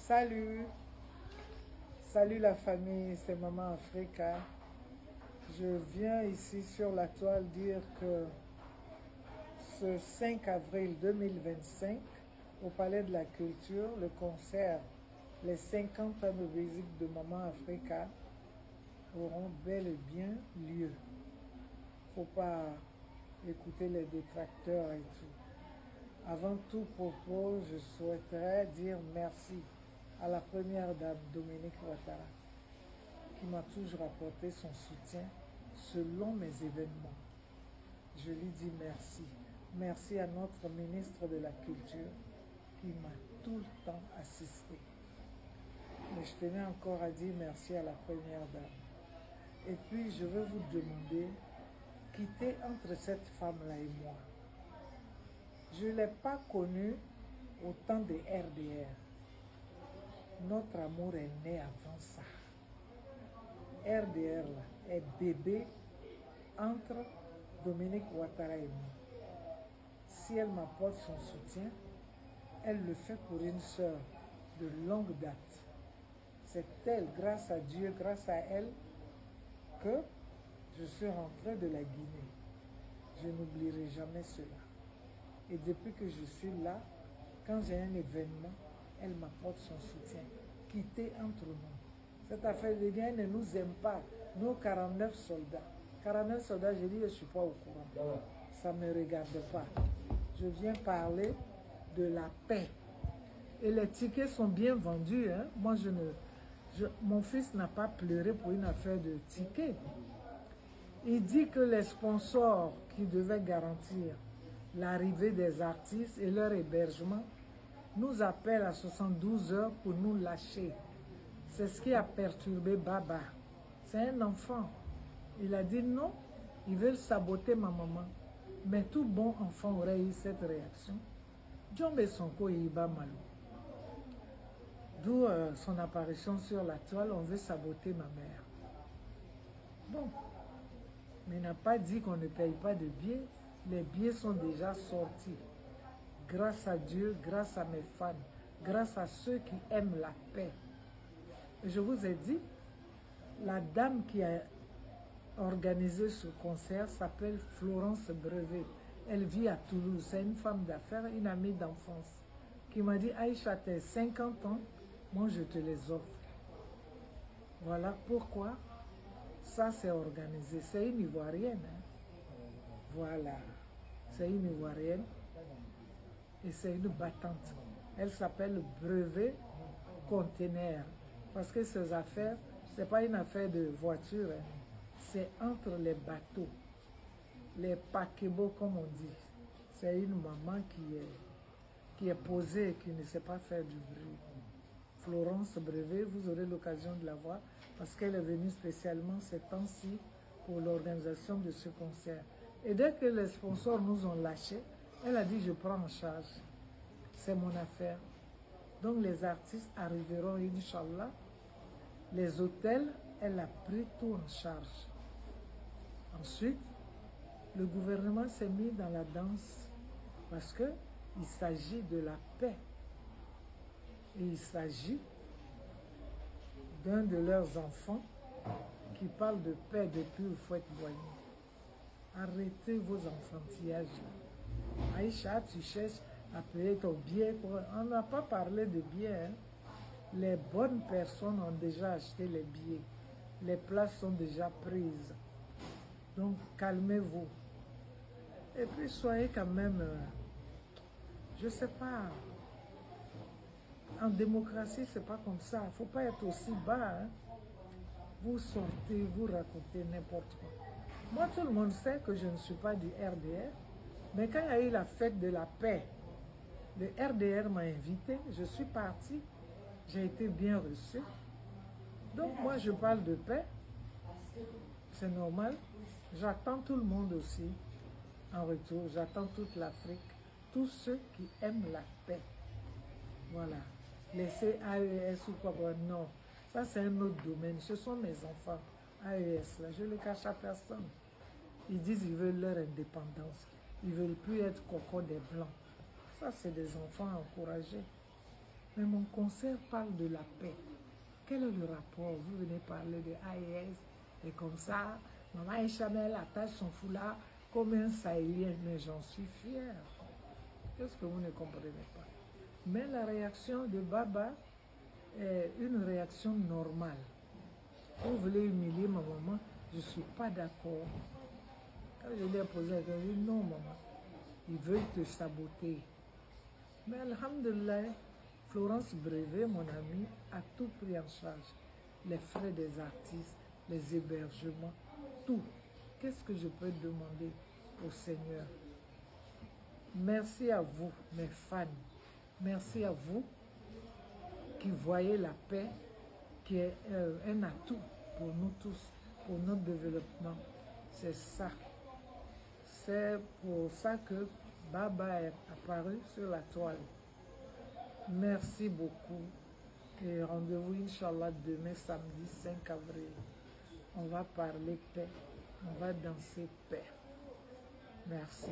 Salut, salut la famille, c'est Maman Africa. Je viens ici sur la toile dire que ce 5 avril 2025, au Palais de la Culture, le concert Les 50 ans de musique de Maman Africa auront bel et bien lieu. Faut pas écouter les détracteurs et tout. Avant tout propos, je souhaiterais dire merci à la première dame Dominique Ouattara, qui m'a toujours apporté son soutien selon mes événements. Je lui dis merci. Merci à notre ministre de la Culture qui m'a tout le temps assisté. Mais je tenais encore à dire merci à la première dame. Et puis je veux vous demander, quitter entre cette femme-là et moi. Je ne l'ai pas connue au temps des RDR. Notre amour est né avant ça. RDR là, est bébé entre Dominique Ouattara et moi. Si elle m'apporte son soutien, elle le fait pour une sœur de longue date. C'est elle, grâce à Dieu, grâce à elle, que je suis rentré de la Guinée. Je n'oublierai jamais cela. Et depuis que je suis là, quand j'ai un événement, elle m'apporte son soutien. Quitter entre nous. Cette affaire de bien ne nous aime pas. Nous, 49 soldats. 49 soldats, je dis, je ne suis pas au courant. Ça ne me regarde pas. Je viens parler de la paix. Et les tickets sont bien vendus. Hein? Moi, mon fils n'a pas pleuré pour une affaire de tickets. Il dit que les sponsors qui devaient garantir l'arrivée des artistes et leur hébergement nous appellent à 72 heures pour nous lâcher. C'est ce qui a perturbé Baba. C'est un enfant. Il a dit non, ils veulent saboter ma maman. Mais tout bon enfant aurait eu cette réaction. Djombe Sonko Iba Malou. D'où son apparition sur la toile, on veut saboter ma mère. Bon, mais il n'a pas dit qu'on ne paye pas de billets. Les billets sont déjà sortis. Grâce à Dieu, grâce à mes fans, grâce à ceux qui aiment la paix. Et je vous ai dit, la dame qui a organisé ce concert s'appelle Florence Brevet. Elle vit à Toulouse. C'est une femme d'affaires, une amie d'enfance, qui m'a dit, Aïcha, t'as 50 ans, moi je te les offre. Voilà pourquoi ça c'est organisé. C'est une Ivoirienne. Hein? Voilà. C'est une Ivoirienne. Et c'est une battante. Elle s'appelle Brevet Container. Parce que ces affaires, ce n'est pas une affaire de voiture. Hein. C'est entre les bateaux. Les paquebots, comme on dit. C'est une maman qui est posée et qui ne sait pas faire du bruit. Florence Brevet, vous aurez l'occasion de la voir parce qu'elle est venue spécialement ces temps-ci pour l'organisation de ce concert. Et dès que les sponsors nous ont lâchés, elle a dit je prends en charge. C'est mon affaire. Donc les artistes arriveront, Inch'Allah. Les hôtels, elle a pris tout en charge. Ensuite, le gouvernement s'est mis dans la danse parce qu'il s'agit de la paix. Et il s'agit d'un de leurs enfants qui parle de paix depuis le Fouette-Boigny. Arrêtez vos enfantillages. Aïcha, tu cherches à payer ton billet. On n'a pas parlé de billets. Hein. Les bonnes personnes ont déjà acheté les billets. Les places sont déjà prises. Donc, calmez-vous. Et puis, soyez quand même, je ne sais pas, en démocratie, c'est pas comme ça. Il ne faut pas être aussi bas. Hein. Vous sortez, vous racontez n'importe quoi. Moi, tout le monde sait que je ne suis pas du RDR. Mais quand il y a eu la fête de la paix, le RDR m'a invité. Je suis partie. J'ai été bien reçue. Donc, moi, je parle de paix. C'est normal. J'attends tout le monde aussi en retour. J'attends toute l'Afrique. Tous ceux qui aiment la paix. Voilà. Laisser AES ou quoi, non. Ça, c'est un autre domaine. Ce sont mes enfants. AES, là, je ne le cache à personne. Ils disent qu'ils veulent leur indépendance. Ils ne veulent plus être cocon des Blancs. Ça, c'est des enfants encouragés. Mais mon concert parle de la paix. Quel est le rapport? Vous venez parler de AES et comme ça, Maman Echamel attache son foulard comme un Sahélien, mais j'en suis fière. Qu'est-ce que vous ne comprenez pas? Mais la réaction de Baba est une réaction normale. Vous voulez humilier ma maman, je ne suis pas d'accord. Quand je lui ai posé la question, je lui ai dit non maman, ils veulent te saboter. Mais alhamdulillah, Florence Brevet, mon amie, a tout pris en charge. Les frais des artistes, les hébergements, tout. Qu'est-ce que je peux demander au Seigneur? Merci à vous, mes fans. Merci à vous qui voyez la paix, qui est un atout pour nous tous, pour notre développement. C'est ça. C'est pour ça que Baba est apparu sur la toile. Merci beaucoup. Et rendez-vous, Inch'Allah, demain, samedi 5 avril. On va parler paix. On va danser paix. Merci.